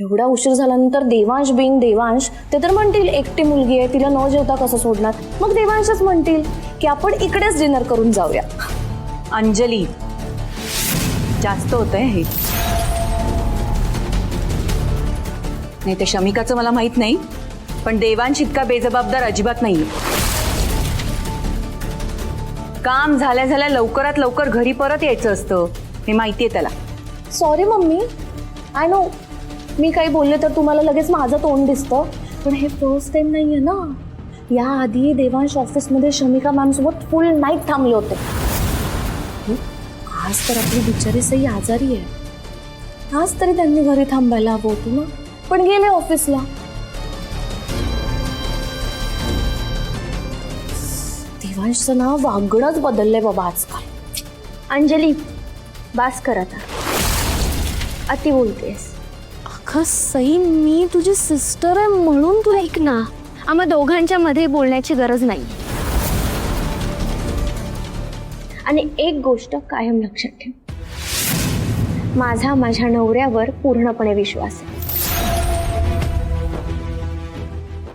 एवढा उशीर झाल्यानंतर देवांश बिंग देवांश ते तर म्हणतील एकटी मुलगी आहे, तिला न जेवता कसं सोडणार. मग देवांशच म्हणतील की आपण इकडेच डिनर करून जाऊया. अंजली, जास्त होतंय हे. नाही ते शमिकाचं मला माहित नाही, पण देवांश इतका बेजबाबदार अजिबात नाहीये. काम झाल्या झाल्या लवकरात लवकर घरी परत यायचं असतं, हे माहितीये त्याला. सॉरी मम्मी, आय नो मी काही बोलले तर तुम्हाला लगेच माझं तोंड दिसतं, पण हे फर्स्ट टाइम नाहीये ना. याआधी देवांश ऑफिसमध्ये शमिका मॅम सोबत फुल नाईट थांबले होते. आज तर आपली बिचारी सई आजारी आहे. आज तरी त्यांनी घरी थांबायला हवं होतं ना, पण गेले ऑफिसला. देवांशचं नाव वागणंच बदललंय बाबा आजकाल. अंजली, बास कर आता, अति बोलतेस. अगं सई, मी तुझी सिस्टर आहे म्हणून तू ऐक ना, आम्हा दोघांच्या मध्ये बोलण्याची गरज नाही. आणि एक गोष्ट कायम लक्षात ठेव, माझा माझ्या नवऱ्यावर पूर्णपणे विश्वास आहे.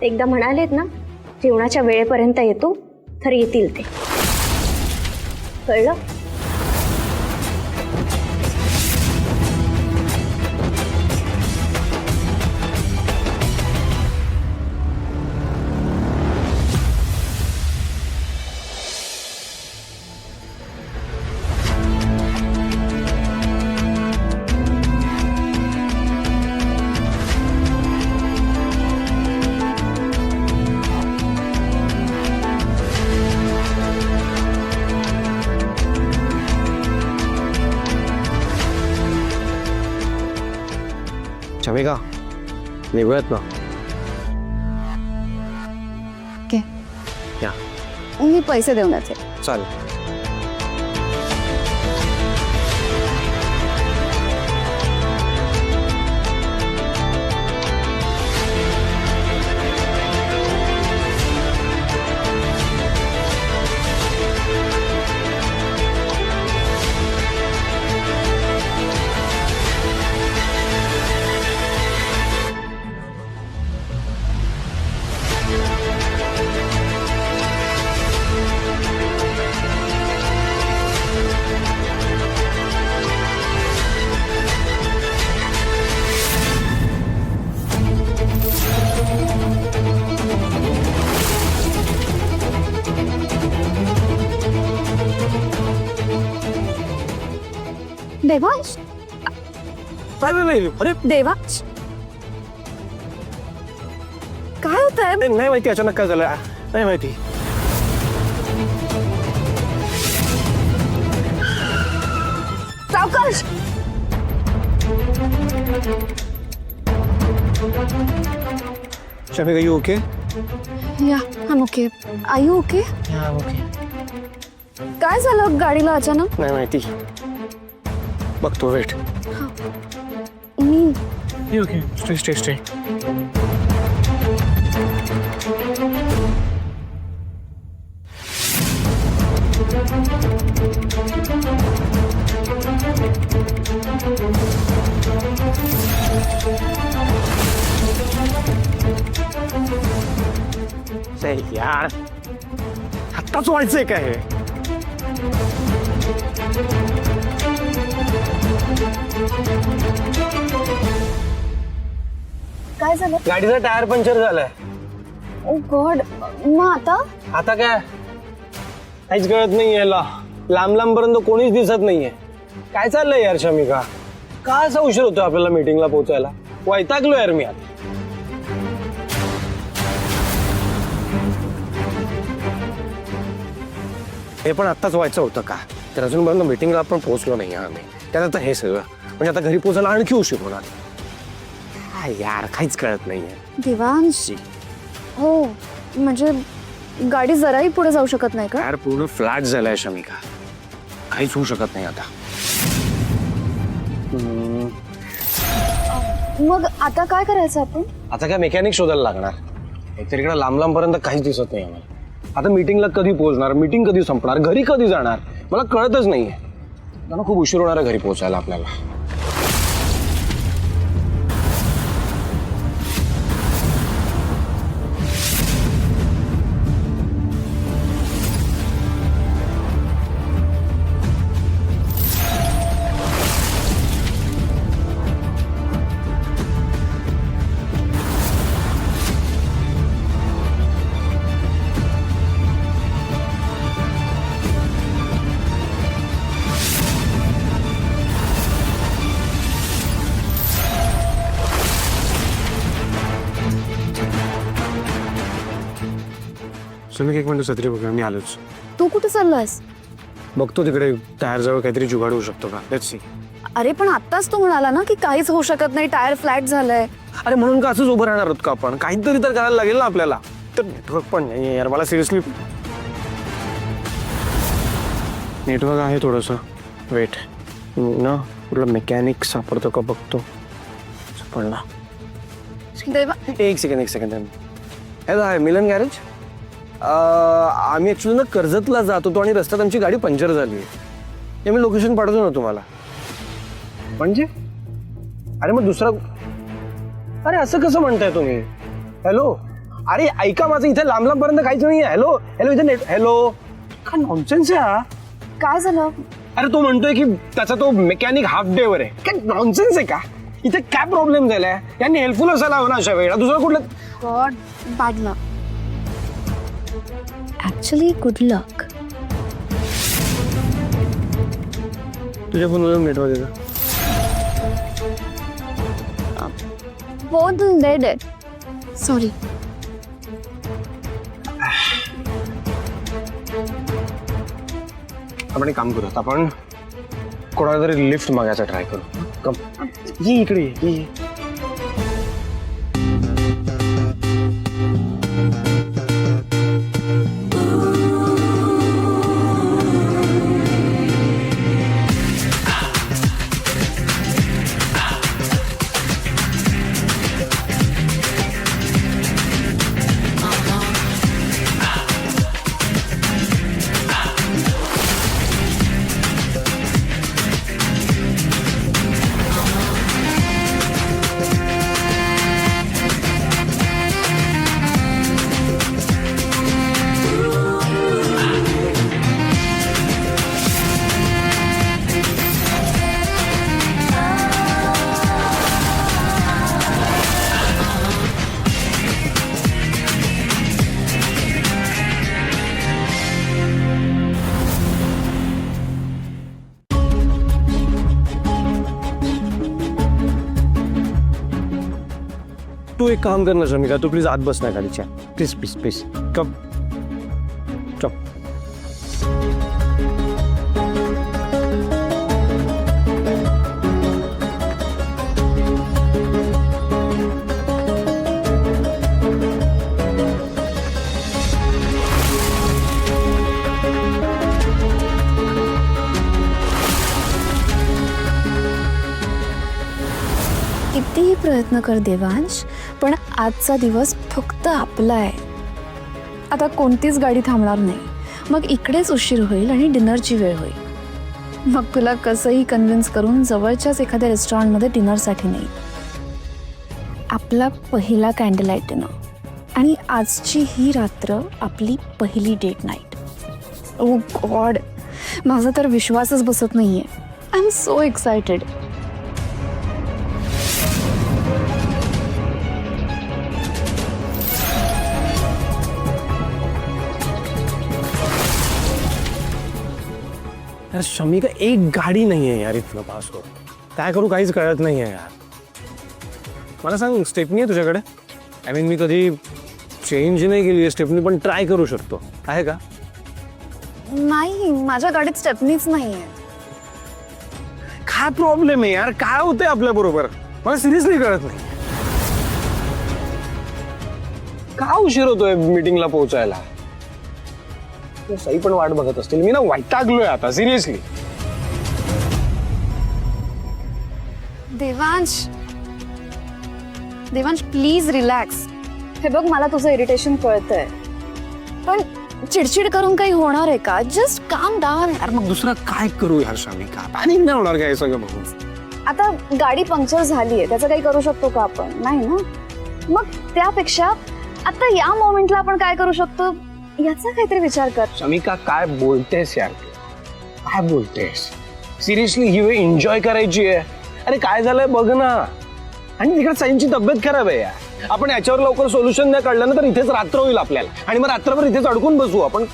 एकदा म्हणालेत ना, जेवणाच्या वेळेपर्यंत येतो तर येतील ते. कळलं? शमिका, निघूयात ना. ओके, या. मी पैसे देऊनच आहे. चालेल. देवांश, नाही, अरे देवांश, काय होत आहे? नाही माहिती अचानक काय झालं, नाही माहिती. सावकाश. Shamika, you okay? Yeah, I okay. Are you okay? Okay. काय झालं गाडीला अचानक? नाही माहिती, बघतो. वेट. मी ओके, स्टे स्टे स्टे. यार, आत्ताच व्हायचंय काय हे? काय झालं? गाडीचा टायर पंक्चर झालाय. ओ गॉड, मग आता? आता काय काहीच कळत नाहीये. लांब लांब पर्यंत कोणीच दिसत नाहीये. काय चाललंय यार शमिका? का असा उशीर होतो आपल्याला मीटिंगला पोहोचायला? वैतागलो यार मी आता. हे पण आत्ताच व्हायचं होतं का? तर अजूनपर्यंत मीटिंगला आपण पोहोचलो नाही आम्ही. त्यात आता हे सगळं म्हणजे आता घरी पोहोचायला आणखी उशीर होणार. काय यार, काहीच कळत नाहीये. देवांश, हो म्हणजे गाडी जराही पुढे जाऊ शकत नाही का? यार पूर्ण फ्लॅट झालाय शमिका, काहीच होऊ शकत नाही आता. मग आता काय करायचं आपण? आता काय मेकॅनिक शोधायला लागणार. एकतर इकडे लांब लांब पर्यंत काहीच दिसत नाही आम्हाला. आता मीटिंगला कधी पोहोचणार, मीटिंग कधी संपणार, घरी कधी जाणार, मला कळतच नाहीये. त्यांना खूप उशीर होणार आहे घरी पोहोचायला आपल्याला. शमिका एक मिनिट छत्री बघा, मी आलोच. तू कुठे चाललास? बघतो तिकडे टायरजवळ काहीतरी जुगाड होऊ शकतो का. Let's see. अरे पण आत्ताच तू म्हणाला ना की काहीच होऊ शकत नाही, टायर फ्लॅट झालंय. अरे म्हणून का असंच उभं राहणार आहोत का आपण? काहीतरी तर करायला लागेल ना आपल्याला. तर नेटवर्क पण नाही यार, मला सिरियसली नेटवर्क आहे थोडंसं. वेट ना, कुठला मेकॅनिक सापडतो का बघतो. सापडला. देवा, एक सेकंड. हे आहे मिलन गॅरेज. आम्ही ॲक्च्युली ना कर्जतला जात होतो आणि रस्त्यात आमची गाडी पंक्चर झाली. हे मी लोकेशन पाठवतो ना तुम्हाला. म्हणजे अरे मग दुसरा, अरे असं कसं म्हणताय तुम्ही? हॅलो, अरे ऐका माझं, इथे लांब लांबपर्यंत काहीच नाही आहे. हॅलो इथे नेट. हॅलो, काय नॉनसेन्स आहे हा. काय झालं? अरे तो म्हणतोय की त्याचा तो मेकॅनिक हाफ डे वर आहे. काय नॉनसेन्स आहे का? इथे काय प्रॉब्लेम झालाय? यांनी हेल्पफुल असायला हवं ना अशा वेळेला. दुसरं कुठलं. गॉड, बॅड लक. ऍक्च्युली गुड लक. तुझ्या फोनवर नेटवर्क आहे बोथ डेड आहेत. सॉरी. आपण एक काम करूयात, आपण कोणाला तरी लिफ्ट मागायचा ट्राय करू. कम ये इकडे ये. तू एक काम कर ना शमिका, तू प्लीज आत बस ना गाडीच्या. Please come. चप. कितीही प्रयत्न कर देवांश, पण आजचा दिवस फक्त आपला आहे. आता कोणतीच गाडी थांबणार नाही. मग इकडेच उशीर होईल आणि डिनरची वेळ होईल. मग तुला कसंही कन्व्हिन्स करून जवळच्याच एखाद्या रेस्टॉरंटमध्ये डिनरसाठी नाही. आपला पहिला कॅन्डल लाईट डिनर आणि आजची ही रात्र आपली पहिली डेट नाईट. ओ गॉड, माझा तर विश्वासच बसत नाहीये. I am so excited. यार शमिका, एक गाडी नाही आहे यार इथलं पास हो. काय करू काहीच कळत नाही आहे यार. मला सांग, स्टेपनी आहे तुझ्याकडे? आय मीन मी कधी चेंज नाही केली आहे स्टेपनी, पण ट्राय करू शकतो. आहे का? नाही, माझ्या गाडीत स्टेपनीच नाहीये. काय प्रॉब्लेम आहे यार? काय होतंय आपल्या बरोबर? मला सिरियसली कळत नाही. का उशीर होतोय मीटिंगला पोहोचायला? सई पण वाट बघत असतील. मी ना वैतागलोय आता सिरियसली. Devansh please relax. हे बघ, मला तुझं इरिटेशन कळतंय, पण चिडचिड करून काही होणार आहे का? जस्ट काम डाऊन. यार मग दुसरा काय करू यार शमिका? पॅनिक नाही होणार काय सगळं बघून? आता गाडी पंक्चर झालीये, त्याचं काही करू शकतो का आपण? नाही ना. मग त्यापेक्षा आता या मोमेंटला आपण काय करू शकतो याचा काहीतरी विचार कर. शमिका, काय बोलतेस यार तू? काय बोलतेस? सिरियसली ही वेळ एन्जॉय करायची आहे. अरे काय झालंय बघ ना. आणि तिकडे साईंची तब्येत खराब आहे यार. आपण याच्यावर लवकर सोल्युशन नाही काढलं ना तर इथेच रात्र होईल आपल्याला, आणि मग रात्रभर इथेच अडकून बसू आपण.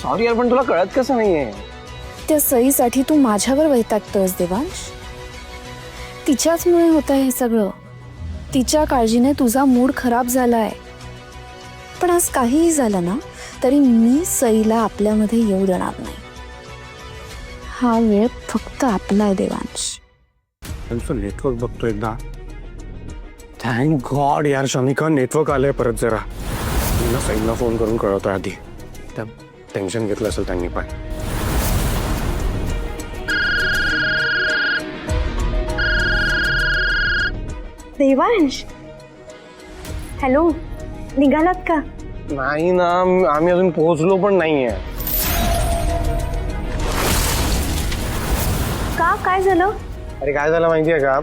सॉरी यार, पण तुला कळत कसं नाहीये? त्या सईसाठी तू माझ्यावर वैतागतोयस देवांश. तिच्याचमुळे होत आहे हे सगळं. तिच्या काळजीने तुझा मूड खराब झालाय. पण आज काहीही झालं ना तरी मी सईला आपल्यामध्ये येऊ देणार नाही. हा वेळ फक्त आपला आहे देवांश. त्यांचं नेटवर्क बघतो एकदा. थँक गॉड यार शमिका, नेटवर्क आलंय परत. जरा मी सईला फोन करून कळवतोय आधी. त्या टेन्शन घेतलं असेल त्यांनी पण. देवांश, हॅलो, निघालात का? नाही ना, आम्ही अजून पोहोचलो पण नाहीये. का, काय झालं? अरे काय झालं माहितीये का,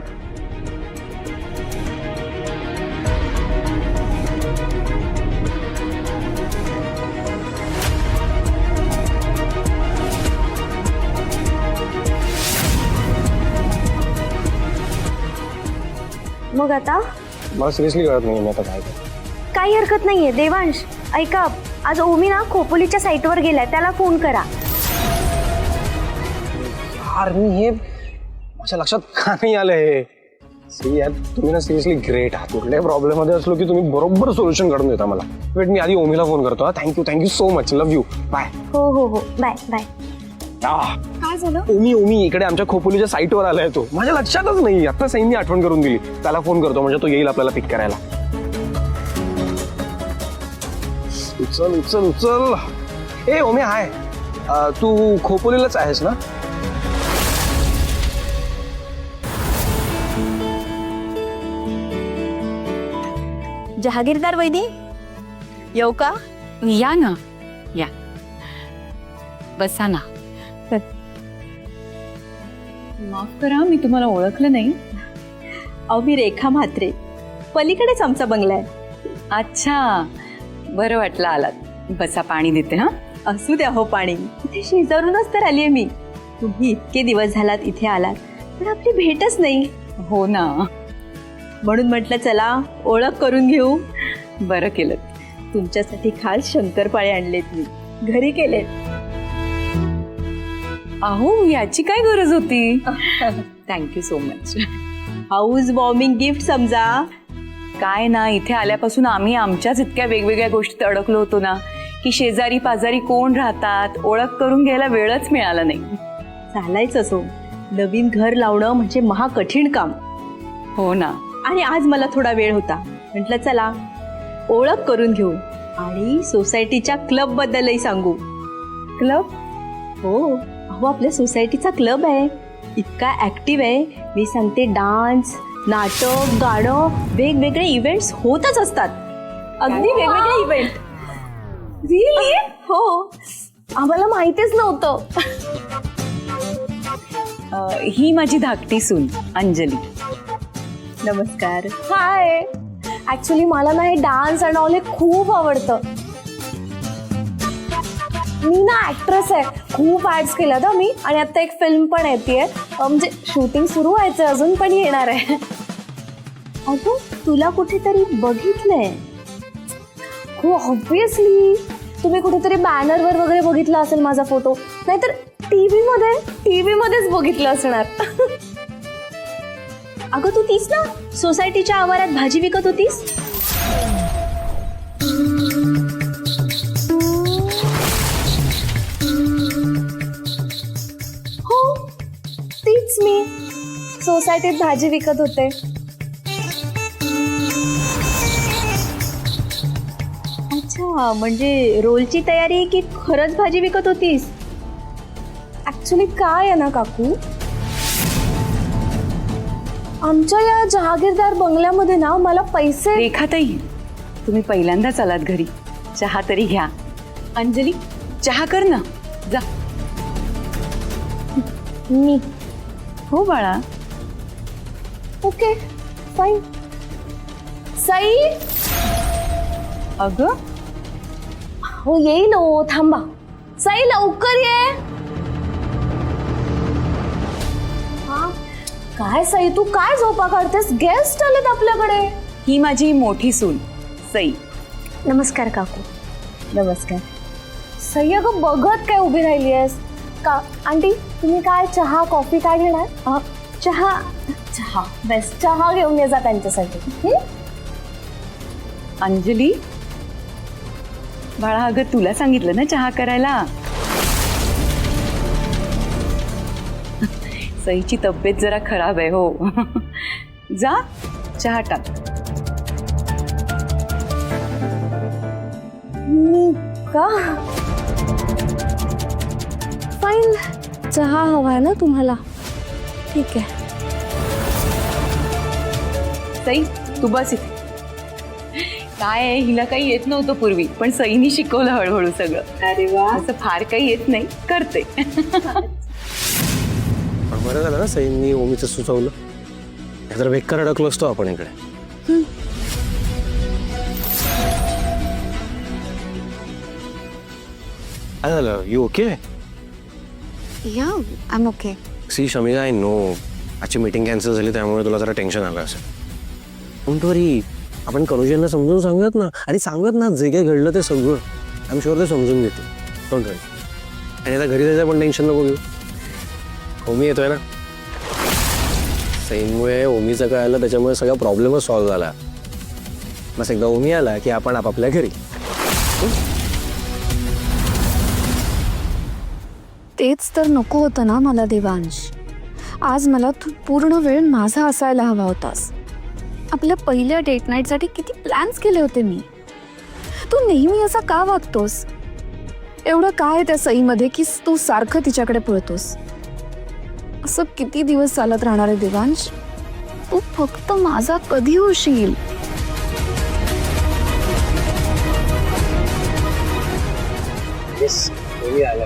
मग आता मला सिरियसली कळत नाही मी आता काय करू. काही हरकत नाहीये. देवांश, ऐका, आज ओमी ना खोपोलीच्या साईटवर गेलाय, त्याला फोन करा. यार मी हे माझ्या लक्षात का नाही आलं हे. सी यार, तुम्ही ना सिरियसली ग्रेट आहात. कुठल्याही प्रॉब्लेम मध्ये असलो की तुम्ही बरोबर सोल्युशन काढून देता मला. वेट, मी आधी ओमीला फोन करतो. Thank you so much. Love you. Bye. हो हो हो, बाय बाय. काय झालं? ओमी इकडे आमच्या खोपोलीच्या साईटवर आलाय तो. माझ्या लक्षातच नाही. आता सईंनी आठवण करून दिली. त्याला फोन करतो म्हणजे तो येईल आपल्याला पिक करायला. उचल. ए ओमी, हाय. तू खोपोलीलाच आहेस ना? जहागीरदार वहिनी, येऊ का? या ना, या, बसा ना. माफ करा, मी तुम्हाला ओळखलं नाही. अहो, मी रेखा म्हात्रे, पलीकडेच आमचा बंगला आहे. अच्छा, बरं वाटलं आलात. बसा, पाणी देते. हा, असू द्या हो पाणी. इथे शेजारूनच तर आलीये मी. तुम्ही इतके दिवस झालात इथे आलात, पण आपली भेटच नाही. हो ना, म्हणून म्हटलं चला ओळख करून घेऊ. बरं केलं. तुमच्यासाठी खास शंकरपाळे आणलेत मी, घरी केलेत. अहो, याची काय गरज होती? Thank you so much. House warming gift समजा. काय ना, इथे आल्यापासून आम्ही आमच्याच इतक्या वेगवेगळ्या गोष्टीत अडकलो होतो ना की शेजारी पाजारी कोण राहतात ओळख करून घ्यायला वेळच मिळाला नाही. चालायचं असो, नवीन घर लावणं म्हणजे महा कठीण काम. हो ना. आणि आज मला थोडा वेळ होता, म्हटलं चला ओळख करून घेऊ आणि सोसायटीच्या क्लब बद्दलही सांगू. क्लब? हो, अहो आपल्या सोसायटीचा क्लब आहे, इतका ऍक्टिव्ह आहे. मी सांगते, डान्स, नाटक, गाणं, वेगवेगळे इव्हेंट्स होतच असतात. अगदी वेगवेगळे इव्हेंट. रिअली? हो, आम्हाला माहितीच नव्हतं. ही माझी धाकटी सून अंजली. नमस्कार. हाय. ऍक्च्युली मला ना हे डान्स अँड ऑल हे खूप आवडतं. मी ना ऍक्ट्रेस आहे. खूप ऍड्स केल्या ना मी, आणि आता एक फिल्म पण येतेय. म्हणजे शूटिंग सुरू व्हायचंय अजून, पण येणार आहे. अगं, तुला कुठेतरी बघितलंय. हो, ऑब्विसली. तुम्ही कुठेतरी बॅनरवर वगैरे बघितला असेल माझा फोटो, नाहीतर टीव्ही मध्येच बघितलं असणार. अगं, तू तीच ना सोसायटीच्या आवारात भाजी विकत होतीस? हो, तीच मी. सोसायटीत भाजी विकत होते. अच्छा, म्हणजे रोलची तयारी की खरंच भाजी विकत होतीस? ऍक्च्युली काय आहे ना काकू, आमच्या या जहागीरदार बंगल्यामध्ये ना मला पैसे. रेखाताई, तुम्ही पहिल्यांदाच आलात घरी, चहा तरी घ्या. अंजली, चहा कर ना, जा. मी. हो बाळा. Okay, fine. सई. अगं, हो येईल. हो, थांबा. सई, लवकर ये. हा, काय सई, तू काय झोपा काढतेस? गेस्ट आलेत आपल्याकडे. ही माझी मोठी सून सई. नमस्कार काकू. नमस्कार. सई, अगं बघत काय उभी राहिली आहेस का? आंटी, तुम्ही काय चहा कॉफी काय घेणार? चहा. चहा बेस्ट. चहा घेऊन ये जा त्यांच्यासाठी. अंजली, बाळा अगं तुला सांगितलं ना चहा करायला. सईची तब्येत जरा खराब आहे हो. जा चहा टाक. का फाईन, चहा हवाय ना तुम्हाला? ठीक आहे. सई तू बस इथे. काय आहे, हिला काही येत नव्हतं पूर्वी, पण सईनी शिकवलं हळूहळू सगळं. अरे वा. असं फार काही येत नाही, करते. पण बरं झालं ना सईंनी ओमीचं सुचवलं, नाहीतर बेकार अडकलो असतो आपण इकडे. काय झालं, you okay? Yeah I am okay. See Shamika, I know आजची मीटिंग कॅन्सल झाली त्यामुळे तुला जरा टेन्शन आलं असेल. डोंट वरी, आपण कनुजांना समजून सांगत ना, आणि सांगत ना जे काही घडलं ते सगळं आय एम शुअर ते समजून घेते. डोंट वरी. आणि आता घरी जायचं पण टेन्शन नको घेऊ. ओमी येतोय ना, सईनमुळे ओमीचं काय आलं त्याच्यामुळे सगळा प्रॉब्लेमच सॉल्व्ह झाला. बस एकदा ओमी आला की आपण आपापल्या घरी. तेच तर नको होतं ना मला देवांश. आज मला तू पूर्ण वेळ माझा असायला हवा होतास. आपल्या पहिल्या डेट नाईटसाठी किती प्लॅन्स केले होते मी. तू नेहमी असा का वागतोस? एवढं काय त्या सईमध्ये की तू सारखं तिच्याकडे पळतोस? असं किती दिवस चालत राहणार आहे देवांश? तू फक्त माझा कधी होशील? ओमी आला.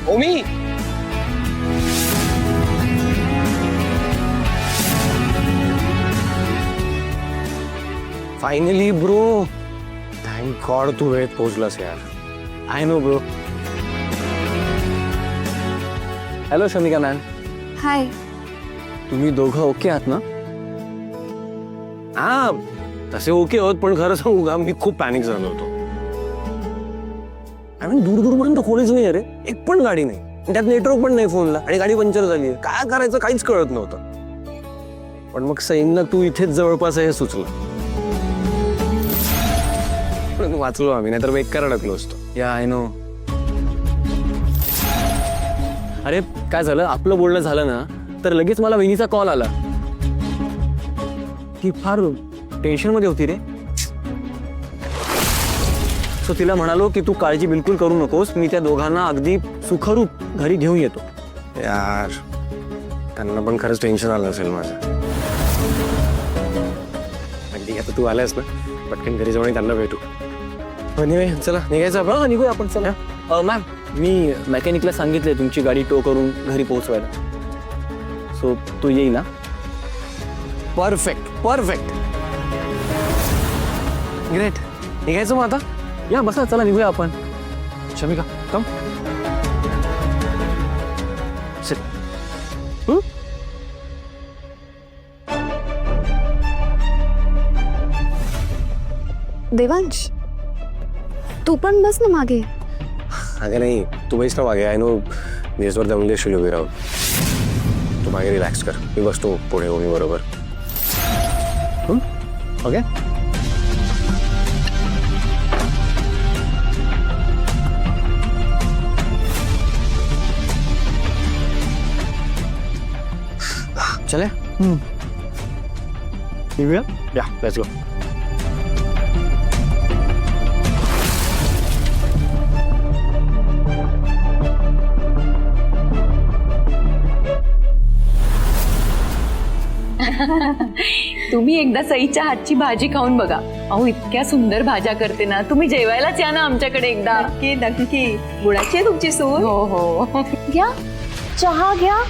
Omi, finally bro. Thank God तू वेळेत पोहोचलास यार. I know bro. Hello Shamika ma'am. Hi. तुम्ही दोघं ओके आहात ना? हा तसे ओके होत, पण खरं सांगू का मी खूप पॅनिक झालो होतो. आय मीन दूरपर्यंत कोणीच नाही अरे, एक पण गाडी नाही, त्यात नेटवर्क पण नाही फोनला, आणि गाडी पंक्चर झाली. काय करायचं काहीच कळत नव्हतं. पण मग सईंना तू इथेच जवळपास आहे हे सुचलं, पण वाचलो आम्ही, नाहीतर बेकार अडकलो असतो. या आय नो. अरे काय झालं, आपलं बोलणं झालं ना तर लगेच मला वहिनीचा कॉल आला. ती फार टेन्शन मध्ये होती रे. सो तिला म्हणालो की तू काळजी बिलकुल करू नकोस, मी त्या दोघांना अगदी सुखरूप घरी घेऊन येतो. यार त्यांना पण खरंच टेन्शन आलं असेल माझं. अगदी आता तू आलायस ना, पटकन घरी जाऊन त्यांना भेटू. चला निघायचं आपण. निघूया आपण. चला. मॅम मी मेकॅनिकला सांगितलंय तुमची गाडी टो करून घरी पोहोचवायला, सो तू येईल ना? Perfect perfect great. निघायचं मग आता? या बसा, चला निघूया आपण. शमिका कम. देवांश तू पण बस ना मागे. अगं नाही, तू बैस ना मागे. आय नो मेजवर जाऊन देशील उभी राहून. तू मागे रिलॅक्स कर, मी बसतो पुढे ओमी बरोबर. ओके. चले निघूया. या लेट्स गो. तुम्ही एकदा सईच्या हातची भाजी खाऊन बघा. अहो इतक्या सुंदर भाज्या करते ना, तुम्ही जेवायलाच या ना आमच्याकडे एकदा. नक्की नक्की. गुणाची आहे तुमची सून. हो हो. घ्या चहा घ्या.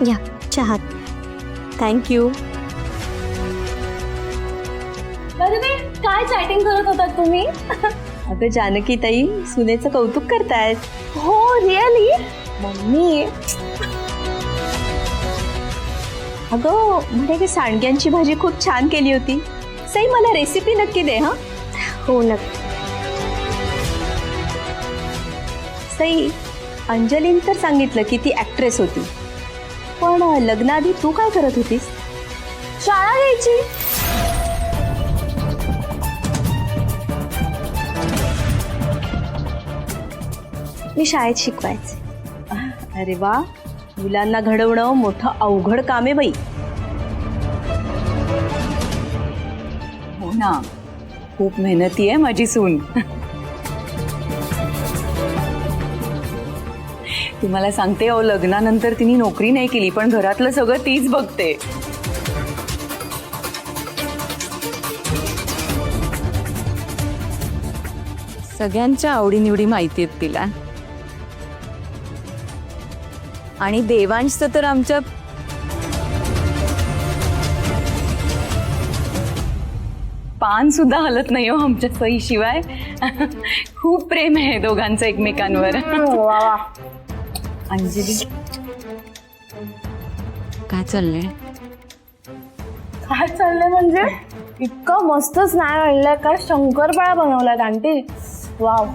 या चहा. थँक्यू. काय चॅटिंग करत होतात तुम्ही? अगं जानकी ताई सुनेचं कौतुक करतायत. हो रिअली? मम्मी अगं म्हणे की सांडग्यांची भाजी खूप छान केली होती. सई मला रेसिपी नक्की दे. हा हो नक्की. सई, अंजलीन तर सांगितलं की ती ऍक्ट्रेस होती, पण लग्नाआधी तू काय करत होतीस? शाळा घ्यायची. मी शाळेत शिकवायचे. अरे वा, मुलांना घडवणं मोठं अवघड काम आहे बाई. हो ना, खूप मेहनती आहे माझी सून. तुम्हाला सांगते, अहो लग्नानंतर तिने नोकरी नाही केली, पण घरातलं सगळं तीच बघते. सगळ्यांच्या आवडीनिवडी माहिती आहेत तिला. आणि देवांशचं तर आमच्या पान सुद्धा हलत नाही हो आमच्या सईशिवाय. खूप प्रेम आहे दोघांचं एकमेकांवर. वा वा. अंजली, काय चाललंय? काय चाललंय म्हणजे इतकं मस्त स्नॅक आणलंय, काय शंकरपाळ्या बनवल्यात आंटी. वाव.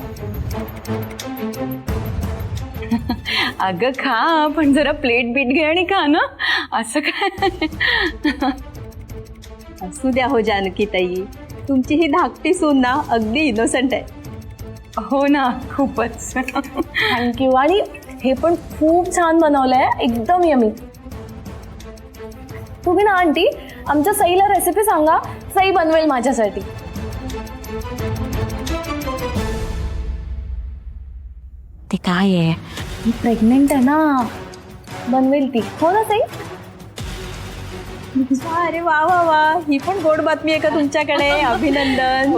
अगं खा, पण जरा प्लेट बीट घे आणि खा ना. असं काय? असू द्या हो जानकी ताई, तुमची ही धाकटी सून ना अगदी इनोसंट आहे. हो ना, खूपच. थँक्यू. आणि हे पण खूप छान बनवलंय, एकदम यमी. तुम्ही ना आंटी आमच्या सईला रेसिपी सांगा, सई बनवेल माझ्यासाठी. ते काय आहे? मी प्रेग्नेंट आहे ना, बनवेल ती. हो ना सई? अरे वा वा वा, ही पण गोड बातमी आहे का तुमच्याकडे? अभिनंदन.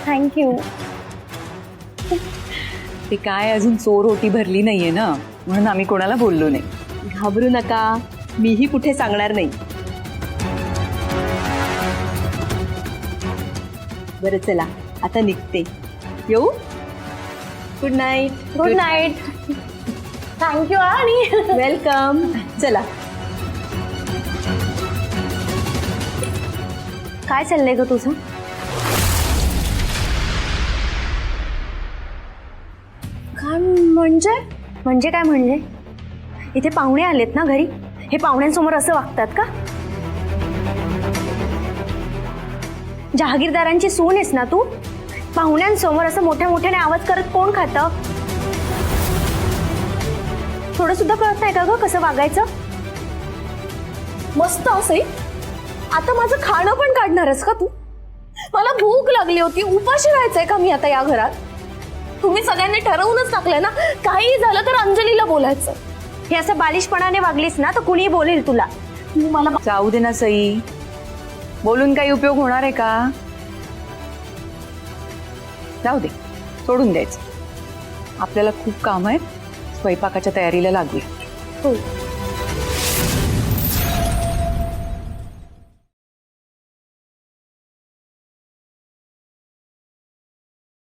थँक्यू. ते काय, अजून चोर ओटी भरली नाहीये ना, म्हणून आम्ही कोणाला बोललो नाही. घाबरू नका, मीही कुठे सांगणार नाही. बरं चला, आता निघते. येऊ? Good night. Good night. Thank you. आणि वेलकम. चला. काय चाललंय ग तुझं? काय म्हणजे? म्हणजे काय म्हणजे? इथे पाहुणे आलेत ना घरी, हे पाहुण्यांसमोर असं वागतात का? जहागीरदारांची सून आहेस ना तू? पाहुण्यांसमोर असं मोठ्या मोठ्याने आवाज करत कोण खातं? थोडं सुद्धा कळत नाही का ग कसं वागायचं? मस्त असे. आता माझं खाणं पण काढणारच का तू? मला भूक लागली होती, उपाशी राहायचंय का मी आता या घरात? तुम्ही सगळ्यांनी ठरवूनच टाकलंय ना, काही झालं तर अंजलीला बोलायचं. हे असं बालिशपणाने वागलीस ना तर कुणी बोलेल तुला. तू मला जाऊ दे ना सई, बोलून काही उपयोग होणार आहे का? जाऊ दे, सोडून द्यायचं. आपल्याला खूप काम आहे, स्वयंपाकाच्या तयारीला लागूया. हो.